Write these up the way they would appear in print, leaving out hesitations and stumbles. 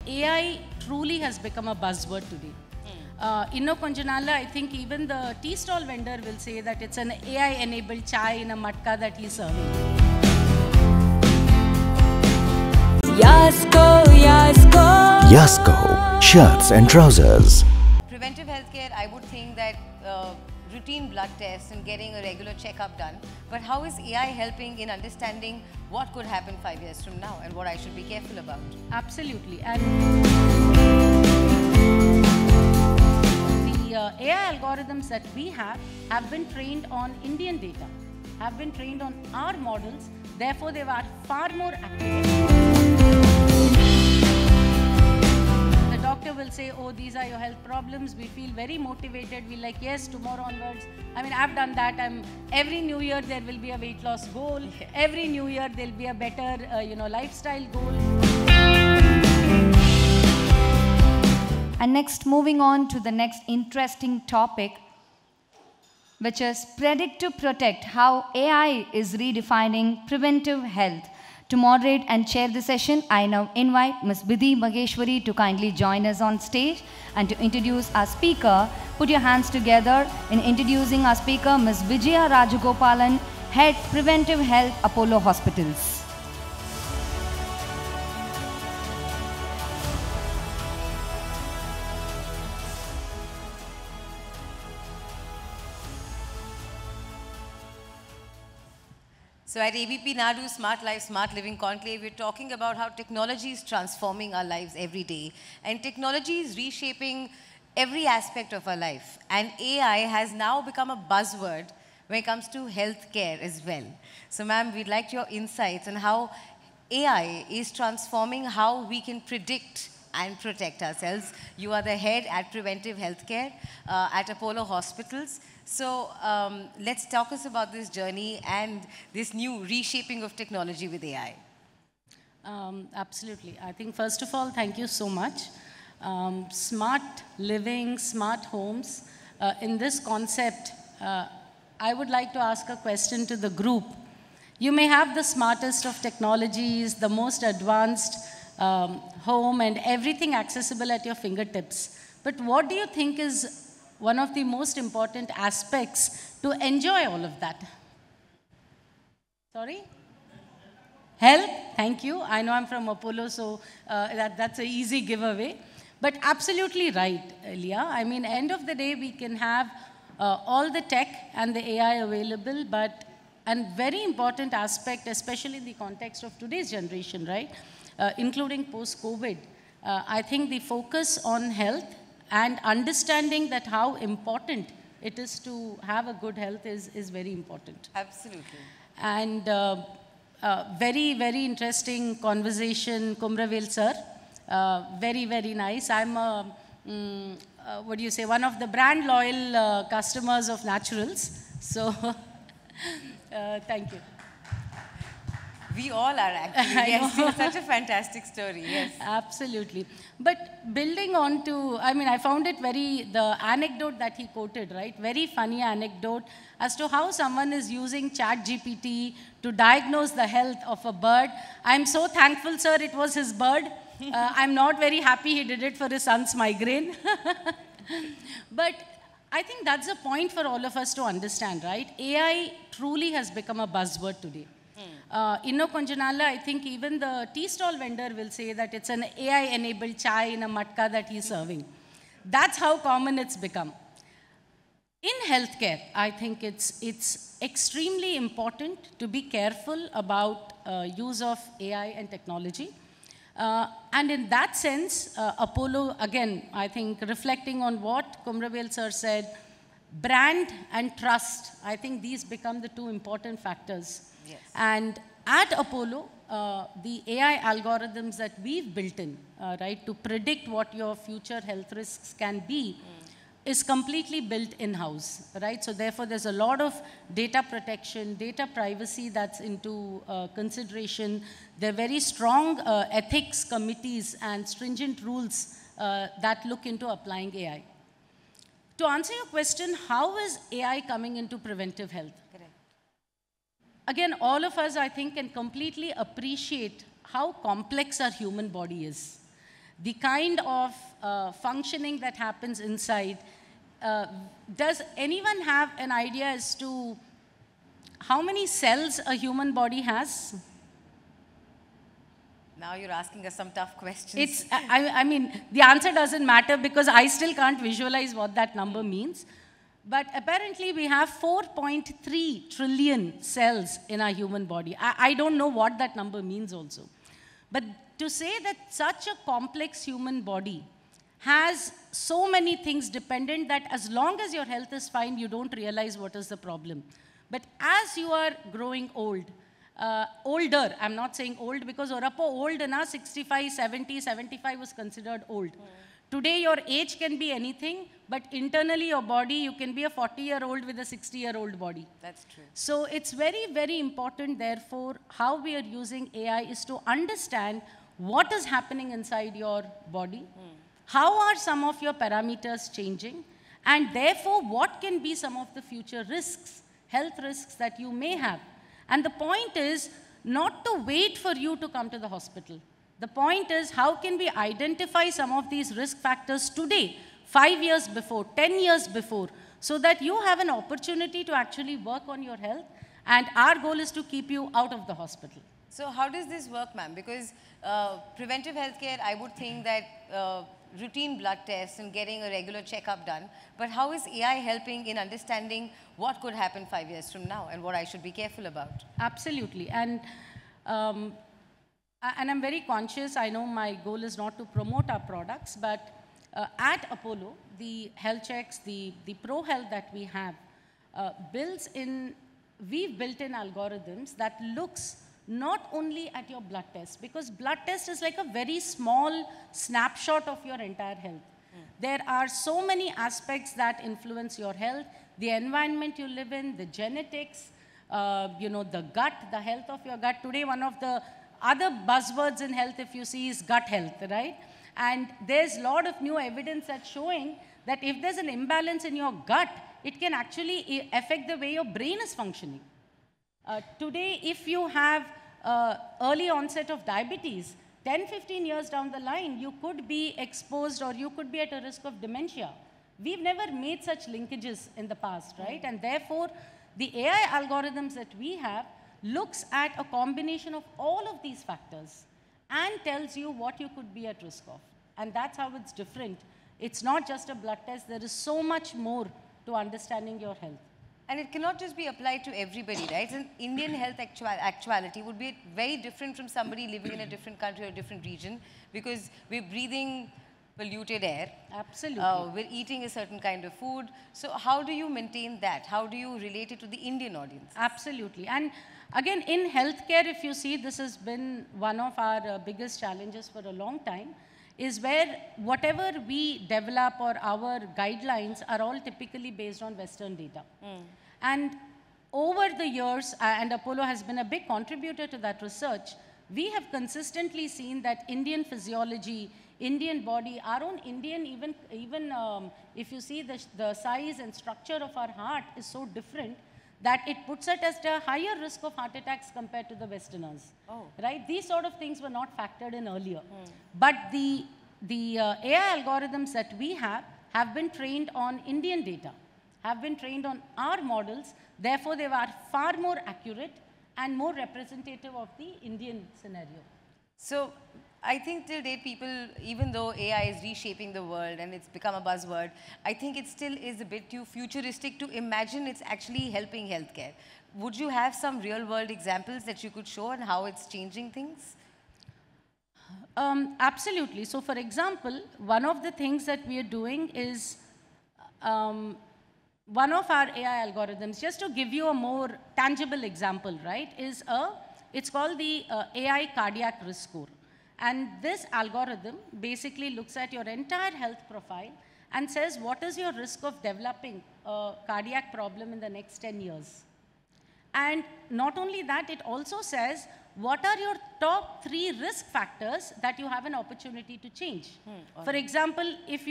AI truly has become a buzzword today. Inno konjanalla, I think even the tea stall vendor will say that it's an AI-enabled chai in a matka that he's serving. Yasko, shirts and trousers. Preventive healthcare, I would think that routine blood tests and getting a regular checkup done. But how is AI helping in understanding what could happen 5 years from now and what I should be careful about? Absolutely. And the AI algorithms that we have been trained on Indian data, have been trained on our models. Therefore, they are far more accurate. The doctor will say, oh, these are your health problems. We feel very motivated. We're like, yes, tomorrow onwards. I mean, I've done that. Every new year, there will be a weight loss goal. Every new year, there'll be a better, lifestyle goal. And next, moving on to the next interesting topic, which is Predict to Protect, how AI is redefining preventive health. To moderate and chair the session, I now invite Ms. Vidhi Mageshwari to kindly join us on stage and to introduce our speaker. Put your hands together in introducing our speaker, Ms. Vijaya Rajagopalan, Head Preventive Health, Apollo Hospitals. So at ABP Nadu Smart Life, Smart Living Conclave, we're talking about how technology is transforming our lives every day. And technology is reshaping every aspect of our life. And AI has now become a buzzword when it comes to healthcare as well. So ma'am, we'd like your insights on how AI is transforming how we can predict and protect ourselves. You are the head at Preventive Healthcare at Apollo Hospitals. So let's talk us about this journey and this new reshaping of technology with AI. Absolutely. I think first of all, thank you so much. Smart living, smart homes. In this concept, I would like to ask a question to the group. You may have the smartest of technologies, the most advanced home and everything accessible at your fingertips. But what do you think is one of the most important aspects to enjoy all of that? Sorry? Health, thank you. I know I'm from Apollo, so that's an easy giveaway. But absolutely right, Leah. I mean, end of the day, we can have all the tech and the AI available, but a very important aspect, especially in the context of today's generation, right? Including post-COVID, I think the focus on health and understanding that how important it is to have a good health is very important. Absolutely. And very, very interesting conversation, Kumravel sir. Very, very nice. I'm what do you say, one of the brand loyal customers of Naturals. So, thank you. We all are actually. Yes, it's such a fantastic story. Yes. Absolutely. But building on to, I mean, I found it the anecdote that he quoted, right? Very funny anecdote as to how someone is using ChatGPT to diagnose the health of a bird. I'm so thankful, sir, it was his bird. I'm not very happy he did it for his son's migraine. But I think that's a point for all of us to understand, right? AI truly has become a buzzword today. Inno konjanalla, I think even the tea stall vendor will say that it's an AI-enabled chai in a matka that he's serving. That's how common it's become. In healthcare, I think it's extremely important to be careful about use of AI and technology. And in that sense, Apollo, again, I think reflecting on what Kumravel sir said, brand and trust, I think these become the two important factors. Yes. And at Apollo, the AI algorithms that we've built in, right, to predict what your future health risks can be, is completely built in-house, right? So therefore, there's a lot of data protection, data privacy that's into consideration. There are very strong ethics committees and stringent rules that look into applying AI. To answer your question, how is AI coming into preventive health? Correct. Again, all of us, I think, can completely appreciate how complex our human body is. the kind of functioning that happens inside. Does anyone have an idea as to how many cells a human body has? Now you're asking us some tough questions. I mean, the answer doesn't matter because I still can't visualize what that number means. But apparently we have 4.3 trillion cells in our human body. I don't know what that number means also. But to say that such a complex human body has so many things dependent that as long as your health is fine, you don't realize what is the problem. But as you are growing older, I'm not saying old because Orappo old na 65, 70, 75 was considered old. Today your age can be anything, but internally your body, you can be a 40-year-old with a 60-year-old body. That's true. So it's very, very important, therefore, how we are using AI is to understand what is happening inside your body, how are some of your parameters changing, and therefore what can be some of the future risks, health risks that you may have. And the point is not to wait for you to come to the hospital. The point is how can we identify some of these risk factors today, 5 years before, 10 years before, so that you have an opportunity to actually work on your health, and our goal is to keep you out of the hospital. So how does this work, ma'am? Because preventive healthcare, I would think that routine blood tests and getting a regular checkup done, but how is AI helping in understanding what could happen 5 years from now and what I should be careful about? Absolutely. And I'm very conscious, I know my goal is not to promote our products, but at Apollo, the health checks, the Pro Health that we have, we've built in algorithms that looks not only at your blood test, because blood test is like a very small snapshot of your entire health. There are so many aspects that influence your health, the environment you live in, the genetics, the gut, the health of your gut. Today, one of the other buzzwords in health, if you see, is gut health, right? And there's a lot of new evidence that's showing that if there's an imbalance in your gut, it can actually affect the way your brain is functioning. Today, if you have early onset of diabetes, 10, 15 years down the line, you could be exposed or you could be at a risk of dementia. We've never made such linkages in the past, right? And therefore, the AI algorithms that we have looks at a combination of all of these factors and tells you what you could be at risk of. And that's how it's different. It's not just a blood test. There is so much more to understanding your health. And it cannot just be applied to everybody, right? An Indian health actuality would be very different from somebody living in a different country or a different region, because we're breathing polluted air. Absolutely. We're eating a certain kind of food. So how do you maintain that? How do you relate it to the Indian audience? Absolutely. And again, in healthcare, if you see, this has been one of our biggest challenges for a long time, is where whatever we develop or our guidelines are all typically based on Western data. And over the years, and Apollo has been a big contributor to that research, we have consistently seen that Indian physiology, Indian body, our own Indian, even if you see the size and structure of our heart is so different that it puts it at a higher risk of heart attacks compared to the Westerners. Right? These sort of things were not factored in earlier. But the AI algorithms that we have been trained on Indian data, have been trained on our models. Therefore, they are far more accurate and more representative of the Indian scenario. So I think till date people, even though AI is reshaping the world and it's become a buzzword, I think it still is a bit too futuristic to imagine it's actually helping healthcare. Would you have some real world examples that you could show on how it's changing things? Absolutely. So for example, one of the things that we are doing is one of our AI algorithms, just to give you a more tangible example, right, is it's called the AI cardiac risk score. And this algorithm basically looks at your entire health profile and says what is your risk of developing a cardiac problem in the next 10 years. And not only that, it also says what are your top 3 risk factors that you have an opportunity to change. For example, if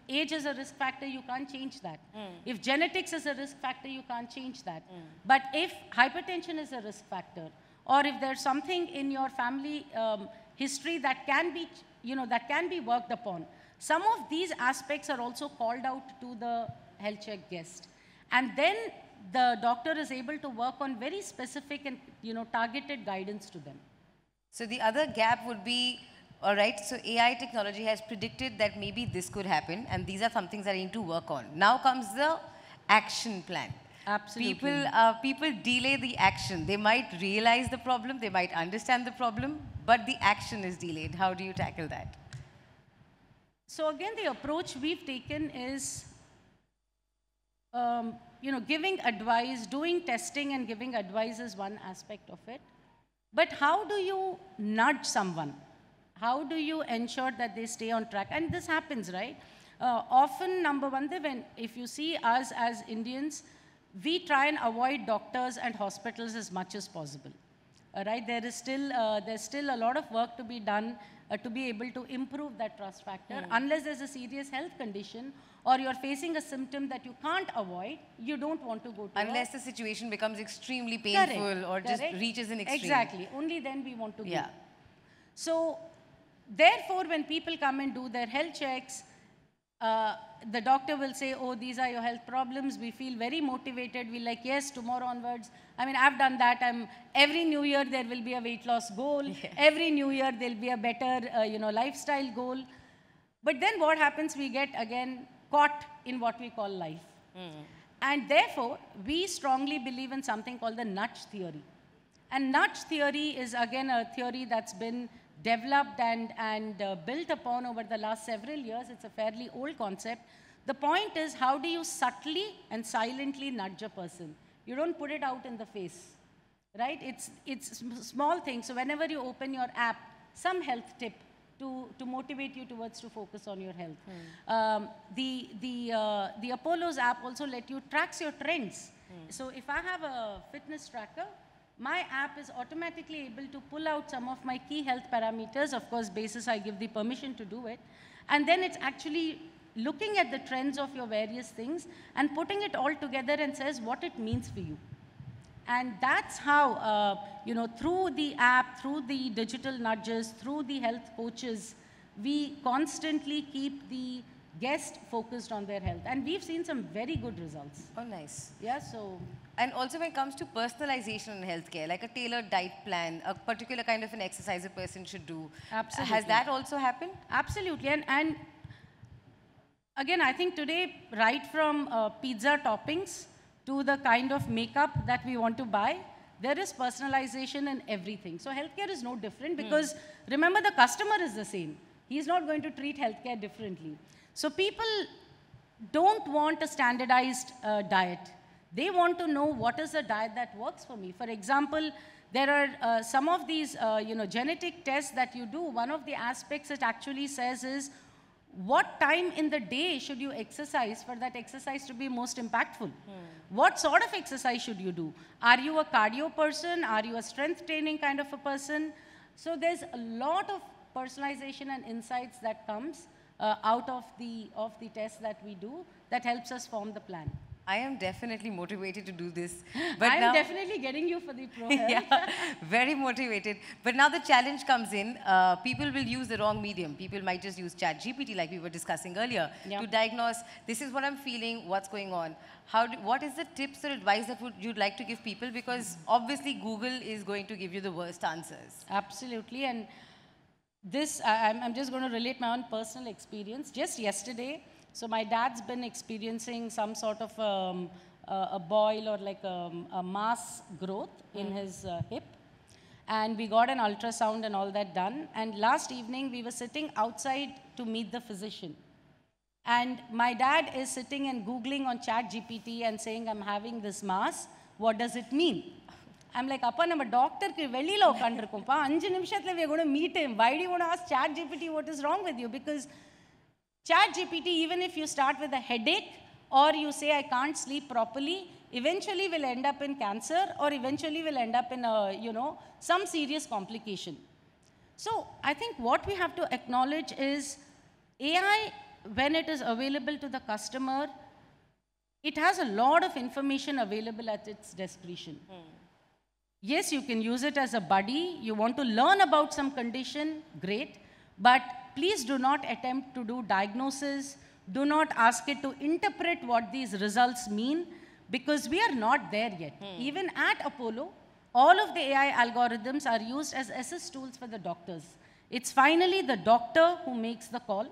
age is a risk factor, you can't change that. If genetics is a risk factor, you can't change that. But if hypertension is a risk factor, or if there's something in your family history that can be that can be worked upon. Some of these aspects are also called out to the health check guest. And then the doctor is able to work on very specific and, targeted guidance to them. So the other gap would be, all right, so AI technology has predicted that maybe this could happen, and these are some things that I need to work on. Now comes the action plan. Absolutely. People delay the action. They might realize the problem, they might understand the problem, but the action is delayed. How do you tackle that? So again, the approach we've taken is, giving advice, doing testing and giving advice is one aspect of it. But how do you nudge someone? How do you ensure that they stay on track? And this happens, right? Often, number one, if you see us as Indians, we try and avoid doctors and hospitals as much as possible. Right? There's still a lot of work to be done to be able to improve that trust factor. Unless there's a serious health condition or you're facing a symptom that you can't avoid, you don't want to go to unless the situation becomes extremely painful or just reaches an extreme. Exactly. Only then we want to go. Yeah. So, therefore, when people come and do their health checks, the doctor will say, oh, these are your health problems. We feel very motivated. We're like, yes, tomorrow onwards. I mean, I've done that. Every new year, there will be a weight loss goal. Yeah. Every new year, there'll be a better, lifestyle goal. But then what happens? We get, again, caught in what we call life. And therefore, we strongly believe in something called the nudge theory. And nudge theory is, again, a theory that's been developed and built upon over the last several years. It's a fairly old concept. The point is, how do you subtly and silently nudge a person? You don't put it out in the face, right? It's small things. So whenever you open your app, some health tip to motivate you towards to focus on your health. The Apollo's app also let you tracks your trends. So if I have a fitness tracker, my app is automatically able to pull out some of my key health parameters, of course, basis I give the permission to do it. And then it's actually looking at the trends of your various things and putting it all together and says what it means for you. And that's how, through the app, through the digital nudges, through the health coaches, we constantly keep the guest focused on their health. And we've seen some very good results. Oh, nice. Yeah, so. And also when it comes to personalization in healthcare, like a tailored diet plan, a particular kind of an exercise a person should do. Absolutely. Has that also happened? Absolutely. And again, I think today, right from pizza toppings to the kind of makeup that we want to buy, there is personalization in everything. So healthcare is no different because remember, the customer is the same. He's not going to treat healthcare differently. So people don't want a standardized diet. They want to know what is the diet that works for me. For example, there are some of these genetic tests that you do. One of the aspects it actually says is, what time in the day should you exercise for that exercise to be most impactful? What sort of exercise should you do? Are you a cardio person? Are you a strength training kind of a person? So there's a lot of personalization and insights that comes out of the tests that we do that helps us form the plan. I am definitely motivated to do this. But I'm definitely getting you for the Pro Health. Yeah, very motivated. But now the challenge comes in. People will use the wrong medium. People might just use ChatGPT, like we were discussing earlier, to diagnose, this is what I'm feeling, what's going on. What is the tips or advice that you'd like to give people? Because obviously Google is going to give you the worst answers. Absolutely. And this, I'm just going to relate my own personal experience. Just yesterday, so my dad's been experiencing some sort of a boil or like a mass growth in his hip. And we got an ultrasound and all that done. And last evening, we were sitting outside to meet the physician. And my dad is sitting and Googling on ChatGPT and saying, I'm having this mass. What does it mean? I'm like, Appa, nama doctor ki velila ukandirukom pa 5 nimishathile we are going to meet him. Why do you want to ask ChatGPT what is wrong with you? Because ChatGPT, even if you start with a headache or you say I can't sleep properly, eventually will end up in cancer or eventually will end up in some serious complication. So I think what we have to acknowledge is AI, when it is available to the customer, it has a lot of information available at its discretion. Yes, you can use it as a buddy. You want to learn about some condition, great. But please do not attempt to do diagnosis. Do not ask it to interpret what these results mean, because we are not there yet. Even at Apollo, all of the AI algorithms are used as assist tools for the doctors. It's finally the doctor who makes the call.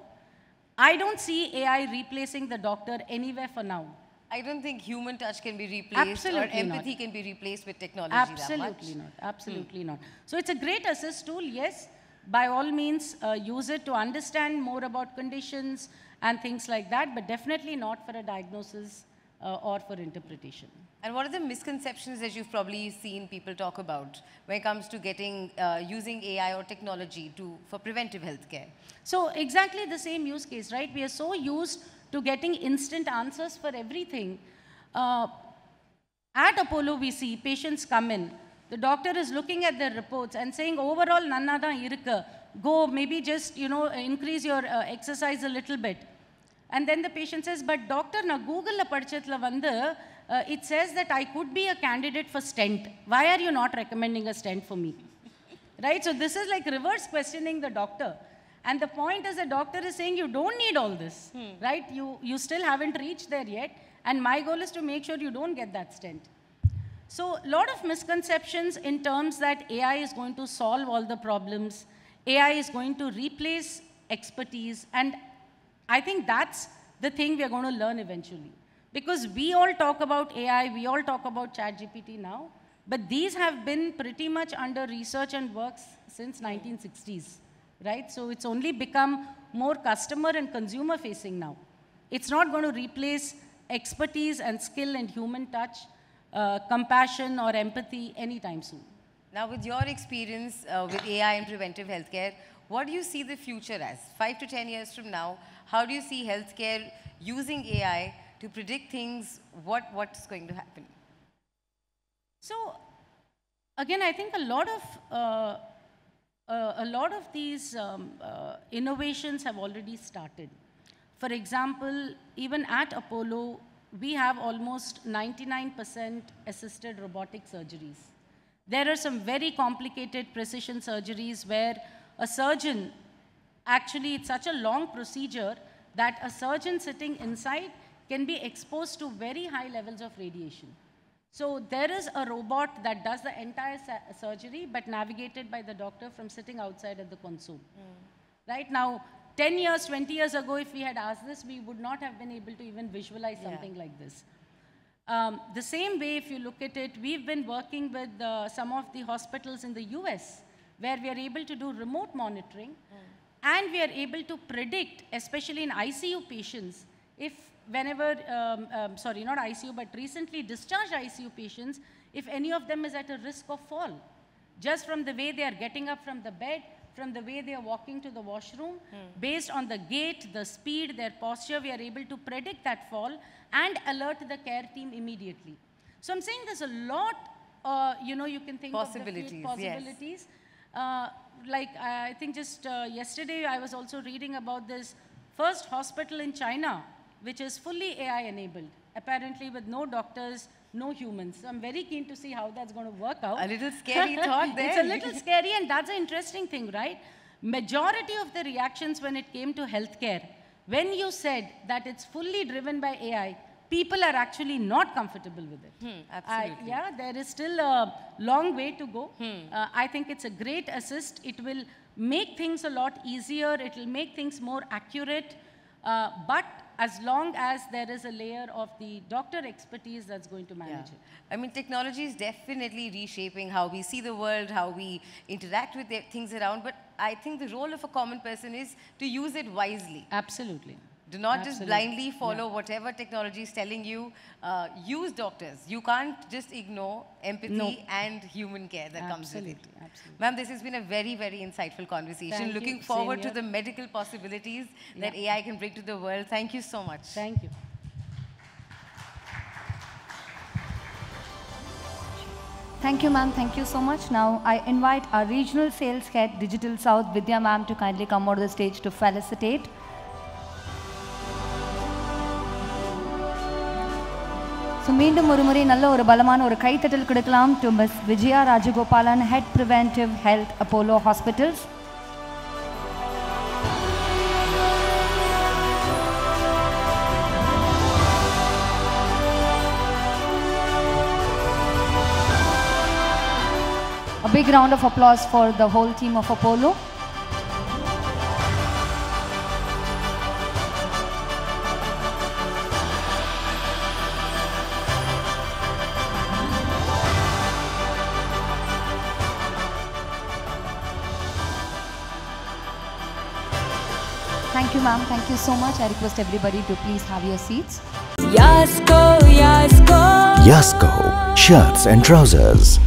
I don't see AI replacing the doctor anywhere for now. I don't think human touch can be replaced Absolutely or empathy not. can be replaced with technology Absolutely that much. not. Absolutely not. So it's a great assist tool, yes. By all means, use it to understand more about conditions and things like that, but definitely not for a diagnosis or for interpretation. And what are the misconceptions that you've probably seen people talk about when it comes to using AI or technology for preventive healthcare? So exactly the same use case, right? We are so used to getting instant answers for everything. At Apollo, we see patients come in. The doctor is looking at their reports and saying, overall, nanna da irukku. Go, maybe just, increase your exercise a little bit. And then the patient says, but doctor, na Google la padichatla vandu, it says that I could be a candidate for stent. Why are you not recommending a stent for me? Right? So this is like reverse questioning the doctor. And the point is the doctor is saying you don't need all this, right? You still haven't reached there yet. And my goal is to make sure you don't get that stent. So a lot of misconceptions in terms that AI is going to solve all the problems. AI is going to replace expertise. And I think that's the thing we are going to learn eventually. Because we all talk about AI, we all talk about ChatGPT now, but these have been pretty much under research and works since 1960s, right? So it's only become more customer and consumer facing now. It's not going to replace expertise and skill and human touch, compassion or empathy anytime soon. Now with your experience with AI and preventive healthcare, what do you see the future as? 5 to 10 years from now, how do you see healthcare using AI to predict things, what's going to happen? So, again, I think a lot of these innovations have already started. For example, even at Apollo, we have almost 99% assisted robotic surgeries. There are some very complicated precision surgeries where a surgeon, actually it's such a long procedure that a surgeon sitting inside can be exposed to very high levels of radiation. So there is a robot that does the entire surgery, but navigated by the doctor from sitting outside at the console. Right now, 10 years, 20 years ago, if we had asked this, we would not have been able to even visualize something like this. The same way, if you look at it, we've been working with some of the hospitals in the US, where we are able to do remote monitoring, and we are able to predict, especially in ICU patients, if whenever, sorry, not ICU, but recently discharged ICU patients, if any of them is at a risk of fall, just from the way they are getting up from the bed, from the way they are walking to the washroom, based on the gait, the speed, their posture, we are able to predict that fall and alert the care team immediately. So I'm saying there's a lot, you can think possibilities, of the possibilities. Yes. Like I think just yesterday I was also reading about this first hospital in China, which is fully AI enabled, apparently with no doctors, no humans. So I'm very keen to see how that's going to work out. A little scary thought there. It's a little scary, and that's an interesting thing, right? Majority of the reactions when it came to healthcare, when you said that it's fully driven by AI, people are actually not comfortable with it. Absolutely. Yeah, there is still a long way to go. I think it's a great assist. It will make things a lot easier. It will make things more accurate. But as long as there is a layer of the doctor expertise that's going to manage it. I mean, technology is definitely reshaping how we see the world, how we interact with things around, but I think the role of a common person is to use it wisely. Absolutely. Do not just blindly follow whatever technology is telling you. Use doctors. You can't just ignore empathy and human care that comes with it. Absolutely. Ma'am, this has been a very, very insightful conversation. Thank Looking you. forward to the medical possibilities that AI can bring to the world. Thank you so much. Thank you. Thank you, ma'am. Thank you so much. Now, I invite our Regional Sales Head, Digital South, Vidya ma'am, to kindly come onto the stage to felicitate. So, மீண்டும் ஒரு முறை நல்ல ஒரு பலமான ஒரு கைத்தட்டல் கொடுக்கலாம் to Ms. Vijaya Rajagopalan, Head Preventive Health, Apollo Hospitals. big round of applause for the whole team of Apollo. Thank you, ma'am. Thank you so much. I request everybody to please have your seats. Yasko Shirts and Trousers.